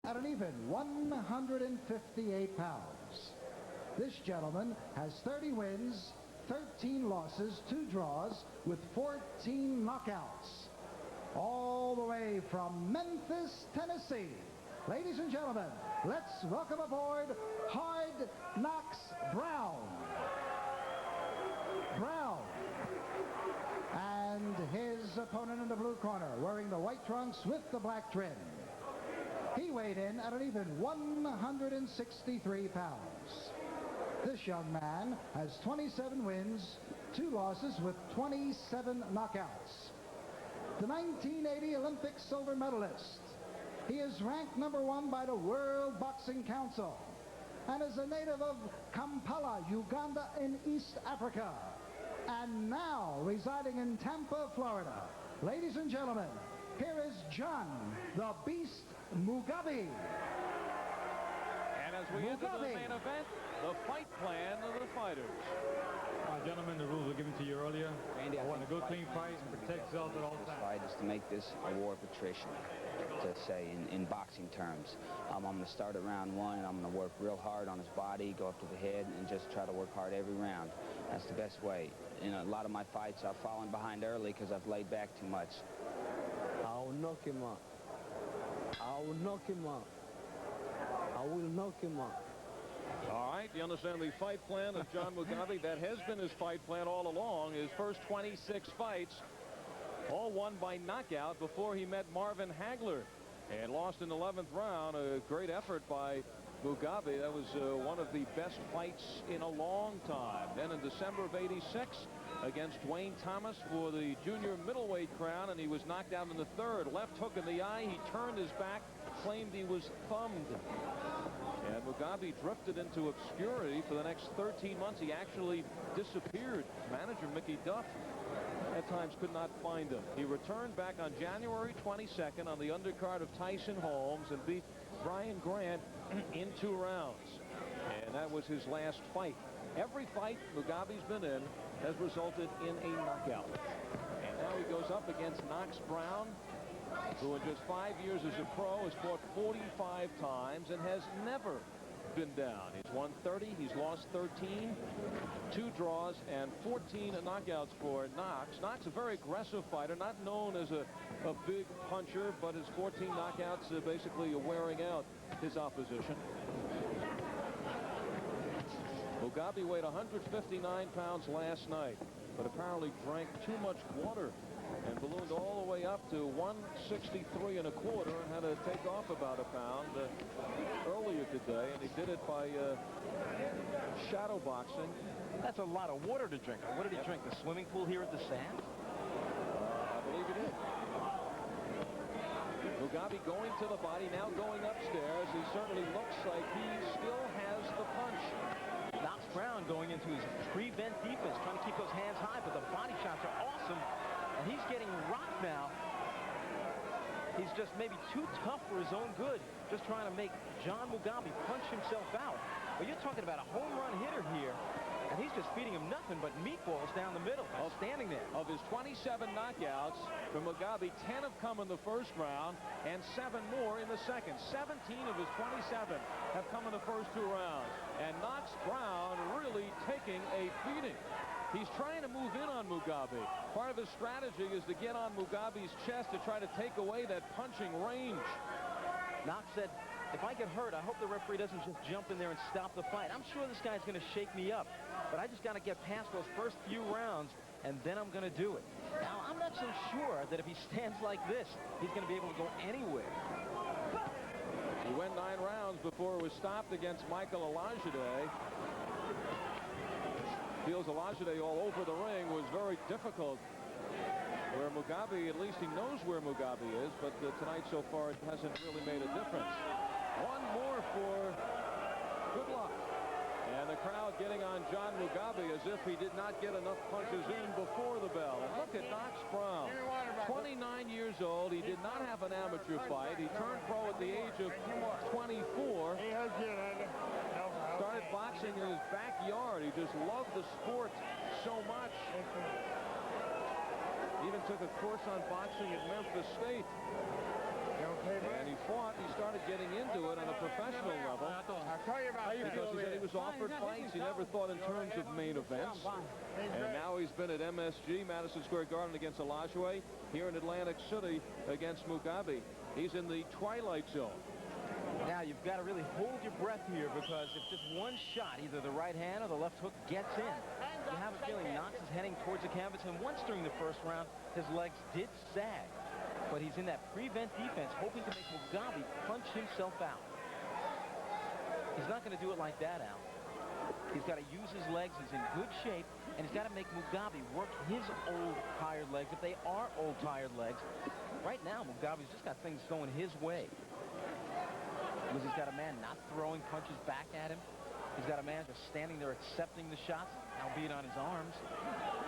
at an even 158 pounds. This gentleman has 30 wins, 13 losses, 2 draws, with 14 knockouts. All the way from Memphis, Tennessee. Ladies and gentlemen, let's welcome aboard Hard Knocks Brown. Brown. And his opponent in the blue corner, wearing the white trunks with the black trim. He weighed in at an even 163 pounds. This young man has 27 wins, 2 losses with 27 knockouts. The 1980 Olympic silver medalist. He is ranked #1 by the World Boxing Council and is a native of Kampala, Uganda in East Africa, and now residing in Tampa, Florida. Ladies and gentlemen, here is John the Beast Mugabi. And as we enter the main event, the fight plan of the fighters. Gentlemen, the rules were given to you earlier. Randy, I want to go clean fight and protect yourself at all this times. fight is to make this a war of attrition, to say in boxing terms. I'm going to start at round 1, and I'm going to work real hard on his body, go up to the head, and just try to work hard every round. That's the best way. In a lot of my fights, I've fallen behind early because I've laid back too much. I'll knock him out. I will knock him out. I will knock him out. All right, you understand the fight plan of John Mugabi? That has been his fight plan all along. His first 26 fights, all won by knockout before he met Marvin Hagler and lost in the 11th round. A great effort by Mugabi. That was one of the best fights in a long time. Then in December of '86 against Dwayne Thomas for the junior middleweight crown, and he was knocked out in the 3rd. Left hook in the eye. He turned his back, claimed he was thumbed. And Mugabi drifted into obscurity for the next 13 months. He actually disappeared. Manager Mickey Duff at times could not find him. He returned back on January 22nd on the undercard of Tyson Holmes and beat Brian Grant in 2 rounds. And that was his last fight. Every fight Mugabi's been in has resulted in a knockout. And now he goes up against Knox Brown, who in just 5 years as a pro has fought 45 times and has never been down. He's won 30, he's lost 13, 2 draws, and 14 knockouts for Knox. Knox, a very aggressive fighter, not known as a big puncher, but his 14 knockouts basically wearing out his opposition. Mugabi weighed 159 pounds last night, but apparently drank too much water and ballooned all the way up to 163 1/4 and had to take off about a pound earlier today, and he did it by shadow boxing. That's a lot of water to drink. What did he drink? The swimming pool here at the Sands? I believe he did. Mugabi going to the body, now going upstairs. He certainly looks like he still has the punch. Knox Brown going into his prevent defense, trying to keep those hands high, but the body shots are awesome. And he's getting rocked now. He's just maybe too tough for his own good, just trying to make John Mugabi punch himself out. But you're talking about a home run hitter here, and he's just feeding him nothing but meatballs down the middle, standing there. Of his 27 knockouts from Mugabi, 10 have come in the 1st round and 7 more in the 2nd. 17 of his 27 have come in the first 2 rounds. And Knox Brown really taking a beating. He's trying to move in on Mugabi. Part of his strategy is to get on Mugabi's chest to try to take away that punching range. Knox said, if I get hurt, I hope the referee doesn't just jump in there and stop the fight. I'm sure this guy's going to shake me up, but I just got to get past those first few rounds, and then I'm going to do it. Now, I'm not so sure that if he stands like this, he's going to be able to go anywhere. He went 9 rounds before it was stopped against Michael Olajide. Feels Olajide all over the ring was very difficult. Where Mugabi, at least he knows where Mugabi is, but tonight so far it hasn't really made a difference. One more for good luck. And the crowd getting on John Mugabi as if he did not get enough punches in before the bell. And look at Knox Brown, 29 years old. He did not have an amateur fight. He turned pro at the age of 24. Started boxing in his backyard. He just loved the sport so much. Even took a course on boxing at Memphis State. And he started getting into it on a professional level. Because he said he was offered fights. He never thought in terms of main events. And now he's been at MSG, Madison Square Garden, against Olajue. Here in Atlantic City against Mugabe. He's in the twilight zone. Now you've got to really hold your breath here, because if just one shot, either the right hand or the left hook, gets in, you have a feeling Knox is heading towards the canvas. And once during the first round, his legs did sag. But he's in that prevent defense, hoping to make Mugabe punch himself out. He's not going to do it like that, Al. He's got to use his legs. He's in good shape, and he's got to make Mugabe work his old, tired legs, if they are old, tired legs. Right now, Mugabe's just got things going his way. Because he's got a man not throwing punches back at him. He's got a man just standing there accepting the shots, albeit on his arms.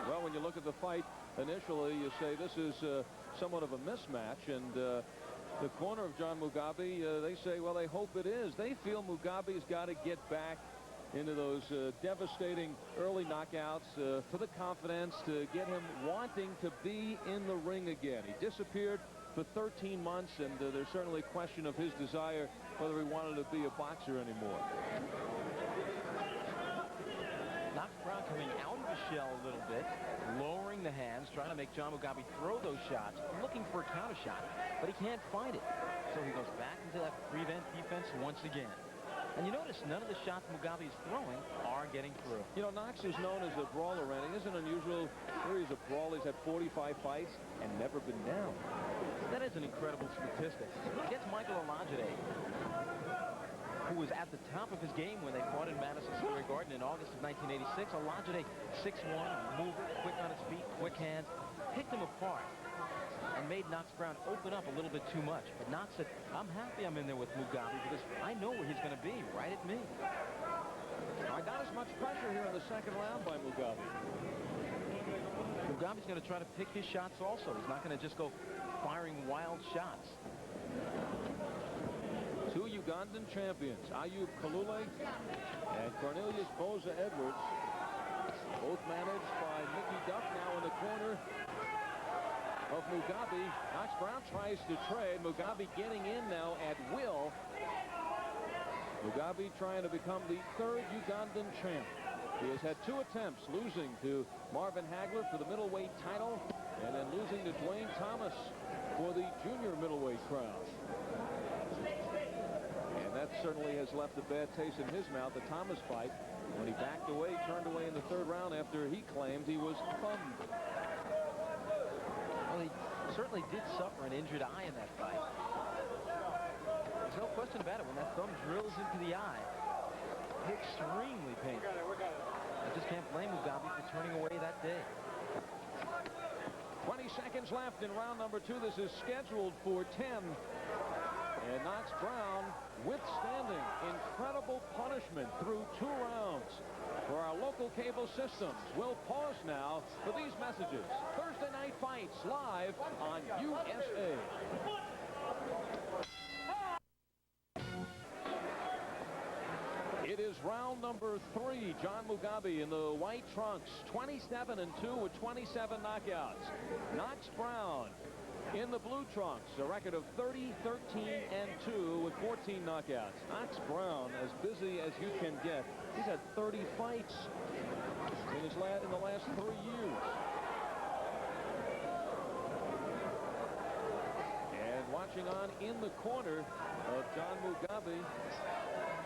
Well, when you look at the fight initially, you say this is somewhat of a mismatch. And the corner of John Mugabe, they say, well, they hope it is. They feel Mugabe's got to get back into those devastating early knockouts for the confidence to get him wanting to be in the ring again. He disappeared for 13 months, and there's certainly a question of his desire whether he wanted to be a boxer anymore. Knox Brown coming out of the shell a little bit, lowering the hands, trying to make John Mugabe throw those shots, looking for a counter shot, but he can't find it. So he goes back into that prevent defense once again. And you notice none of the shots Mugabe is throwing are getting through. You know, Knox is known as a brawler, Randy. Isn't it unusual? Here he's a brawler. He's had 45 fights and never been down. That is an incredible statistic. Against Michael Olajide, who was at the top of his game when they fought in Madison Square Garden in August of 1986. Olajide, 6'1", mover, quick on his feet, quick hands, picked him apart and made Knox Brown open up a little bit too much. But Knox said, I'm happy I'm in there with Mugabe because I know where he's going to be, right at me. Not as much pressure here in the second round by Mugabe. Mugabe's going to try to pick his shots also. He's not going to just go firing wild shots. Two Ugandan champions, Ayub Kalule and Cornelius Boza Edwards, both managed by Mickey Duff, now in the corner of Mugabe. Knox Brown tries to trade. Mugabe getting in now at will. Mugabe trying to become the third Ugandan champ. He has had 2 attempts, losing to Marvin Hagler for the middleweight title, and then losing to Dwayne Thomas for the junior middleweight crown. And that certainly has left a bad taste in his mouth, the Thomas fight, when he backed away, turned away in the 3rd round after he claimed he was thumbed. Well, he certainly did suffer an injured eye in that fight. There's no question about it. When that thumb drills into the eye, extremely painful. I just can't blame Mugabe for turning away that day. 20 seconds left in round number 2. This is scheduled for 10. And Knox Brown withstanding incredible punishment through 2 rounds. For our local cable systems, we'll pause now for these messages. Thursday Night Fights live on USA. It is round number 3. John Mugabe in the white trunks, 27-2 with 27 knockouts. Knox Brown in the blue trunks, a record of 30-13-2 with 14 knockouts. Knox Brown, as busy as you can get. He's had 30 fights in the last 3 years. And watching on in the corner of John Mugabe,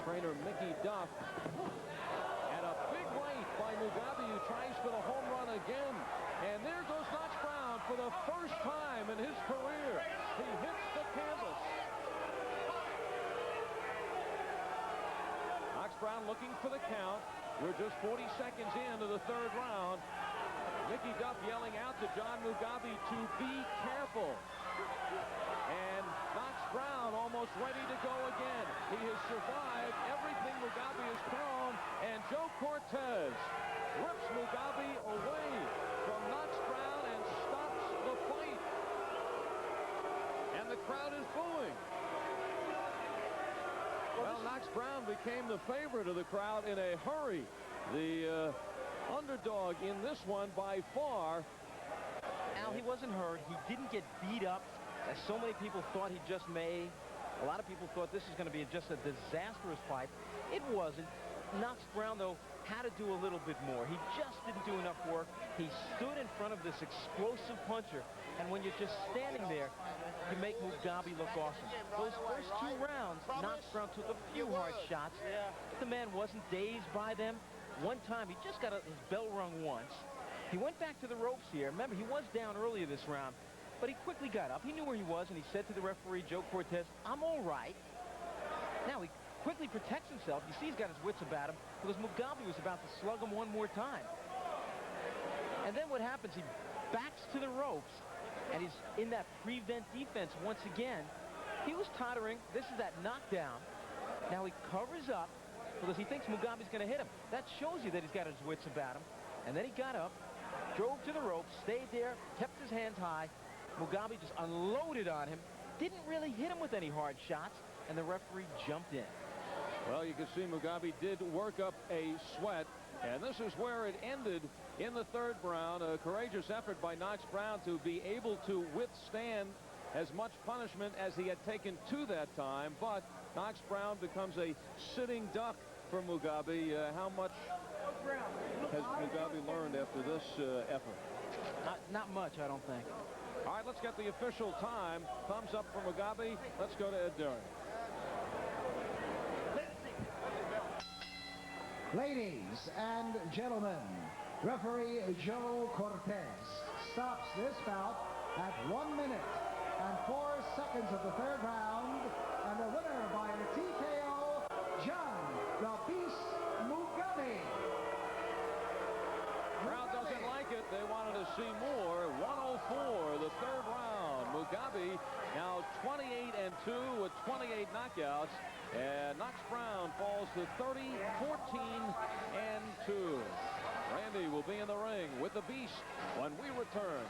trainer Mickey Duff. And a big right by Mugabe, who tries for the home run again. And there goes Knox Brown for the first time in his career. He hits the canvas. Knox Brown looking for the count. We're just 40 seconds into the 3rd round. Mickey Duff yelling out to John Mugabe to be careful. And Knox Brown almost ready to go again. He has survived everything Mugabe has thrown, and Joe Cortez rips Mugabe away from Knox Brown and stops the fight. And the crowd is booing. Well, Knox Brown became the favorite of the crowd in a hurry. The underdog in this one by far. Al, he wasn't hurt. He didn't get beat up. as so many people thought he just may. A lot of people thought this was going to be just a disastrous fight. It wasn't. Knox Brown, though, had to do a little bit more. He just didn't do enough work. He stood in front of this explosive puncher, and when you're just standing there, you make Mugabe look awesome. Those first 2 rounds, Knox Brown took a few hard shots, but the man wasn't dazed by them. One time, he just got his bell rung once. He went back to the ropes here. Remember, he was down earlier this round, but he quickly got up. He knew where he was, and he said to the referee, Joe Cortez, "I'm all right." Now, he quickly protects himself. You see he's got his wits about him because Mugabe was about to slug him one more time. And then what happens? He backs to the ropes, and he's in that prevent defense once again. He was tottering. This is that knockdown. Now he covers up because he thinks Mugabe's going to hit him. That shows you that he's got his wits about him. And then he got up, drove to the ropes, stayed there, kept his hands high. Mugabe just unloaded on him. Didn't really hit him with any hard shots, and the referee jumped in. Well, you can see Mugabe did work up a sweat, and this is where it ended in the 3rd round. A courageous effort by Knox Brown to be able to withstand as much punishment as he had taken to that time, but Knox Brown becomes a sitting duck for Mugabe. How much has Mugabe learned after this effort? Not much, I don't think. All right, let's get the official time. Thumbs up for Mugabe. Let's go to Ed Duren. Ladies and gentlemen, referee Joe Cortez stops this bout at 1 minute and 4 seconds of the 3rd round, and the winner by a TKO, John the Beast Mugabe. Crowd doesn't like it. They wanted to see more. 104, the 3rd round. Mugabe now 28-2 with 28 knockouts. And Knox Brown falls to 30-14-2. Randy will be in the ring with the Beast when we return.